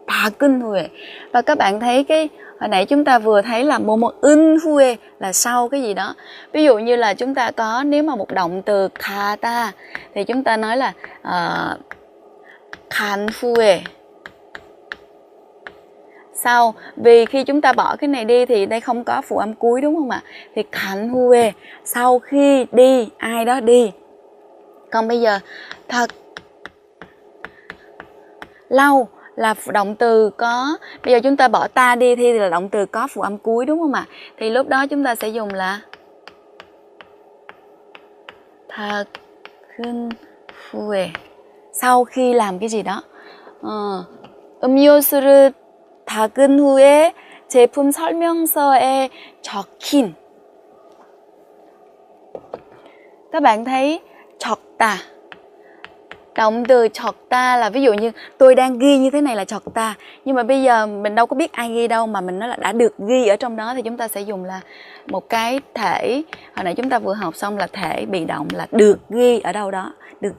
닦은 후에. Và các bạn thấy cái hồi nãy chúng ta vừa thấy là 은 후에 là sau cái gì đó. Ví dụ như là chúng ta có, nếu mà một động từ 가다 thì chúng ta nói là 간 후에. Sau, vì khi chúng ta bỏ cái này đi thì đây không có phụ âm cuối đúng không ạ? Thì 간 후에, sau khi đi, ai đó đi. Còn bây giờ thật lâu là động từ có, bây giờ chúng ta bỏ ta đi thì là động từ có phụ âm cuối đúng không ạ? Thì lúc đó chúng ta sẽ dùng là 닦은 후에, sau khi làm cái gì đó. 음료수를 닦은 후에 제품 설명서에 적힌. Các bạn thấy 적다, động từ 적다 là ví dụ như tôi đang ghi như thế này là 적다, nhưng mà bây giờ mình đâu có biết ai ghi đâu, mà mình nói là đã được ghi ở trong đó, thì chúng ta sẽ dùng là một cái thể, hồi nãy chúng ta vừa học xong là thể bị động là được ghi ở đâu đó, được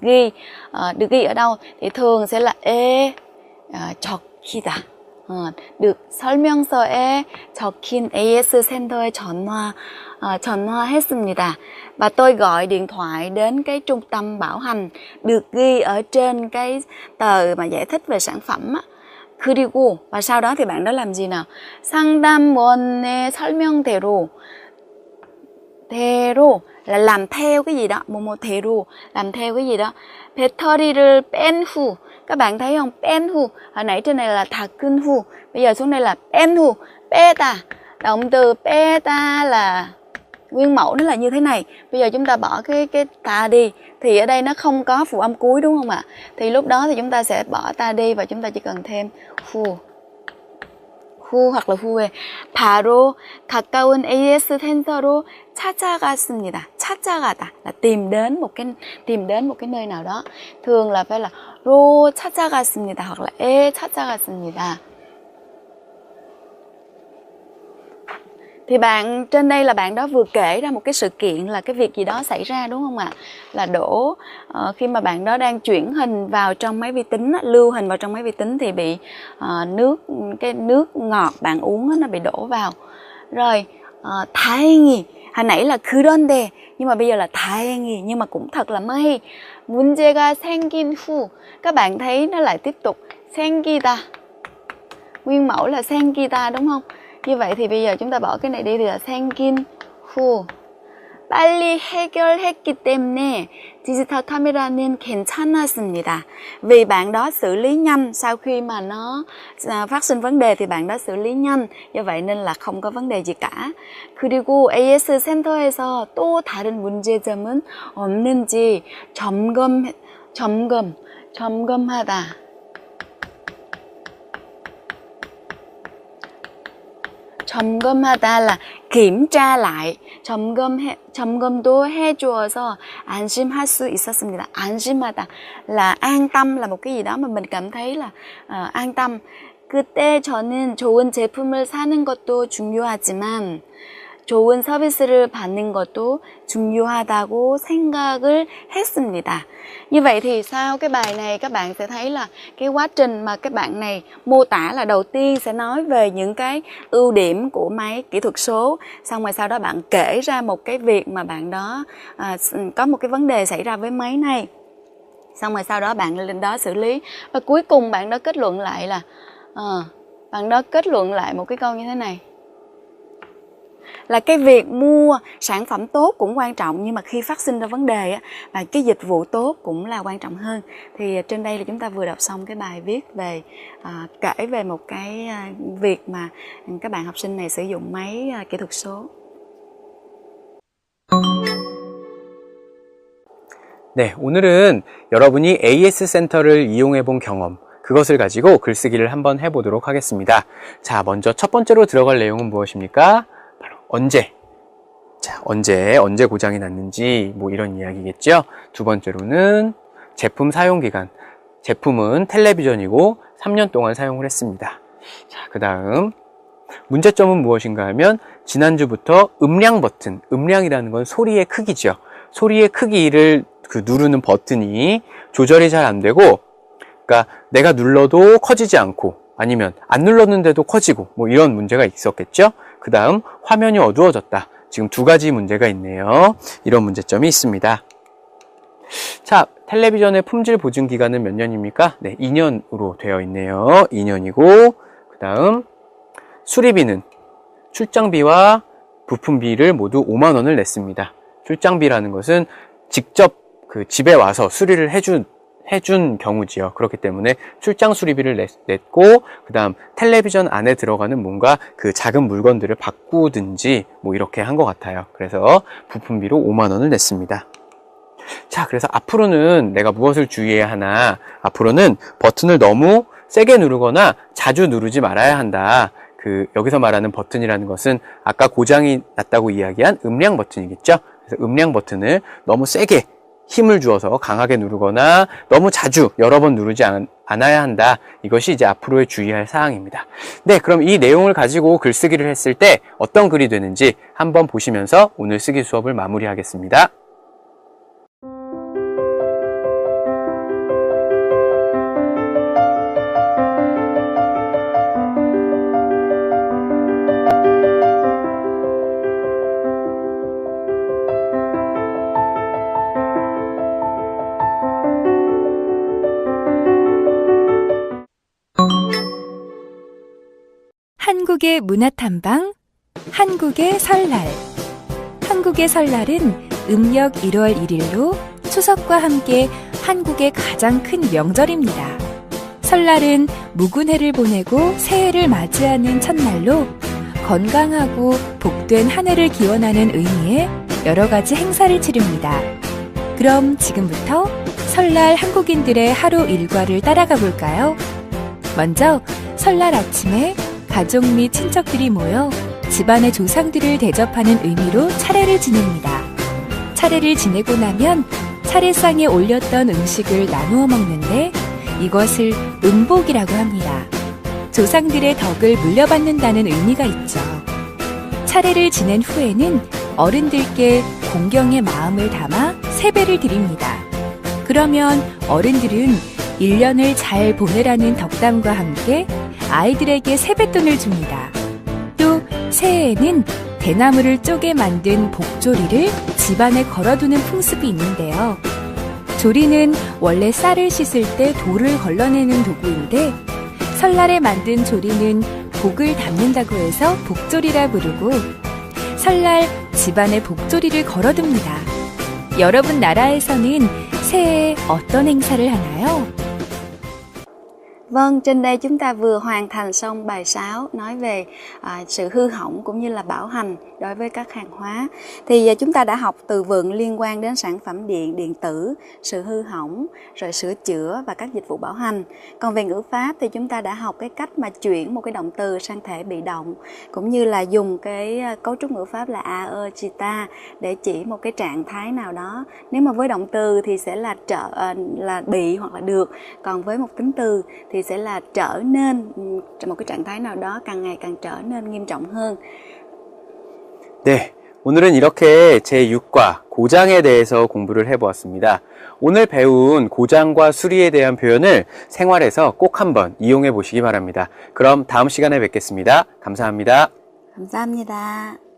ghi ở đâu thì thường sẽ là 적히다. được 설명서에 적힌 AS 센터에 전화했습니다. Và tôi gọi điện thoại đến cái trung tâm bảo hành, được ghi ở trên cái tờ mà giải thích về sản phẩm á. 그리고, và sau đó thì bạn đó làm gì nào? 상담원의 설명대로, là làm theo cái gì đó, 대로, làm theo cái gì đó. 배터리를 뺀 후, các bạn thấy không? 뺀 후, hồi nãy trên này là 닦은 후, bây giờ xuống đây là 뺀 후, 빼다. Động từ 빼다 là nguyên mẫu nó là như thế này. Bây giờ chúng ta bỏ cái ta đi thì ở đây nó không có phụ âm cuối đúng không ạ? Thì lúc đó thì chúng ta sẽ bỏ ta đi và chúng ta chỉ cần thêm 후 hoặc là 후에 바로 가까운 AS 센터로 찾아갔습니다. 찾아가다 là tìm đến một cái nơi nào đó. thường là phải là 로 찾아갔습니다 hoặc là 에 찾아갔습니다. Thì bạn trên đây là bạn đó vừa kể ra một cái sự kiện là cái việc gì đó xảy ra đúng không ạ? Là đổ khi mà bạn đó đang chuyển hình vào trong máy vi tính, lưu hình vào trong máy vi tính thì bị cái nước ngọt bạn uống nó bị đổ vào. Rồi 다행히 hồi nãy là 그런데 nhưng mà bây giờ là 다행히 nhưng mà cũng thật là may. 문제가 생긴 후 các bạn thấy nó lại tiếp tục 생기다. Nguyên mẫu là 생기다 đúng không? Như vậy thì bây giờ chúng ta bỏ cái này đi thì là 생긴 후. 빨리 해결했기 때문에 디지털 카메라는 괜찮았습니다. Vì bạn đó xử lý nhanh, sau khi mà nó phát sinh vấn đề thì bạn đó xử lý nhanh. Do vậy nên là không có vấn đề gì cả. 그리고 AS 센터에서 또 다른 문제점은 없는지 점검하다. 점검하다 là kiểm tra lại. 점검도 해주어서 안심할 수 있었습니다. 안심하다 là an tâm, là một cái gì đó mà mình cảm thấy là an tâm. 그때 저는 좋은 제품을 사는 것도 중요하지만 좋은 서비스를 받는 것도 중요하다고 생각을 했습니다. Như vậy thì sau cái bài này các bạn sẽ thấy là cái quá trình mà các bạn này mô tả là đầu tiên sẽ nói về những cái ưu điểm của máy kỹ thuật số. Xong rồi sau đó bạn kể ra một cái việc mà bạn đó có một cái vấn đề xảy ra với máy này. Xong rồi sau đó bạn lên đó xử lý. Và cuối cùng bạn đó kết luận lại là bạn đó kết luận lại một cái câu như thế này. Là cái việc mua sản phẩm tốt cũng quan trọng, nhưng mà khi phát sinh ra vấn đề là cái dịch vụ tốt cũng là quan trọng hơn. Thì trên đây là chúng ta vừa đọc xong cái bài viết về kể về một cái việc mà các bạn học sinh này sử dụng máy kỹ thuật số. 네, 오늘은 여러분이 AS 센터를 이용해 본 경험, 그것을 가지고 글쓰기를 한번 해보도록 하겠습니다. 자, 먼저 첫 번째로 들어갈 내용은 무엇입니까? 바로 언제. 자, 언제 고장이 났는지 뭐 이런 이야기겠죠. 두 번째로는 제품 사용기간. 제품은 텔레비전이고 3년 동안 사용을 했습니다. 자, 그 다음 문제점은 무엇인가 하면 지난주부터 음량 버튼, 음량이라는 건 소리의 크기죠. 소리의 크기를 누르는 버튼이 조절이 잘 안 되고, 그러니까 내가 눌러도 커지지 않고 아니면 안 눌렀는데도 커지고 뭐 이런 문제가 있었겠죠. 그 다음 화면이 어두워졌다. 지금 두 가지 문제가 있네요. 이런 문제점이 있습니다. 자, 텔레비전의 품질 보증 기간은 몇 년입니까? 네, 2년으로 되어 있네요. 2년이고, 그 다음 수리비는 출장비와 부품비를 모두 5만 원을 냈습니다. 출장비라는 것은 직접 집에 와서 수리를 해준 경우지요. 그렇기 때문에 출장 수리비를 냈고, 그 다음 텔레비전 안에 들어가는 뭔가 그 작은 물건들을 바꾸든지 뭐 이렇게 한 것 같아요. 그래서 부품비로 5만 원을 냈습니다. 자, 그래서 앞으로는 내가 무엇을 주의해야 하나? 앞으로는 버튼을 너무 세게 누르거나 자주 누르지 말아야 한다. 여기서 말하는 버튼이라는 것은 아까 고장이 났다고 이야기한 음량 버튼이겠죠? 그래서 음량 버튼을 너무 세게 힘을 주어서 강하게 누르거나 너무 자주 여러 번 누르지 않아야 한다. 이것이 이제 앞으로의 주의할 사항입니다. 네, 그럼 이 내용을 가지고 글쓰기를 했을 때 어떤 글이 되는지 한번 보시면서 오늘 쓰기 수업을 마무리하겠습니다. 한국의 문화탐방, 한국의 설날. 한국의 설날은 음력 1월 1일로 추석과 함께 한국의 가장 큰 명절입니다. 설날은 묵은 해를 보내고 새해를 맞이하는 첫날로 건강하고 복된 한 해를 기원하는 의미의 여러 가지 행사를 치릅니다. 그럼 지금부터 설날 한국인들의 하루 일과를 따라가 볼까요? 먼저 설날 아침에 가족 및 친척들이 모여 집안의 조상들을 대접하는 의미로 차례를 지냅니다. 차례를 지내고 나면 차례상에 올렸던 음식을 나누어 먹는데 이것을 음복이라고 합니다. 조상들의 덕을 물려받는다는 의미가 있죠. 차례를 지낸 후에는 어른들께 공경의 마음을 담아 세배를 드립니다. 그러면 어른들은 1년을 잘 보내라는 덕담과 함께 아이들에게 세뱃돈을 줍니다. 또 새해에는 대나무를 쪼개 만든 복조리를 집안에 걸어두는 풍습이 있는데요. 조리는 원래 쌀을 씻을 때 돌을 걸러내는 도구인데 설날에 만든 조리는 복을 담는다고 해서 복조리라 부르고 설날 집안에 복조리를 걸어둡니다. 여러분 나라에서는 새해에 어떤 행사를 하나요? Vâng, trên đây chúng ta vừa hoàn thành xong bài 6 nói về sự hư hỏng cũng như là bảo hành đối với các hàng hóa. Thì chúng ta đã học từ vựng liên quan đến sản phẩm điện tử, sự hư hỏng, rồi sửa chữa và các dịch vụ bảo hành. Còn về ngữ pháp thì chúng ta đã học cái cách mà chuyển một cái động từ sang thể bị động, cũng như là dùng cái cấu trúc ngữ pháp là a, chita để chỉ một cái trạng thái nào đó. Nếu mà với động từ thì sẽ là là bị hoặc là được, còn với một tính từ thì sẽ là trở nên một cái trạng thái nào đó càng ngày càng trở nên nghiêm trọng hơn. 네, 오늘은 이렇게 제6과 고장에 대해서 공부를 해보았습니다. 오늘 배운 고장과 수리에 대한 표현을 생활에서 꼭 한번 이용해 보시기 바랍니다. 그럼 다음 시간에 뵙겠습니다. 감사합니다. 감사합니다.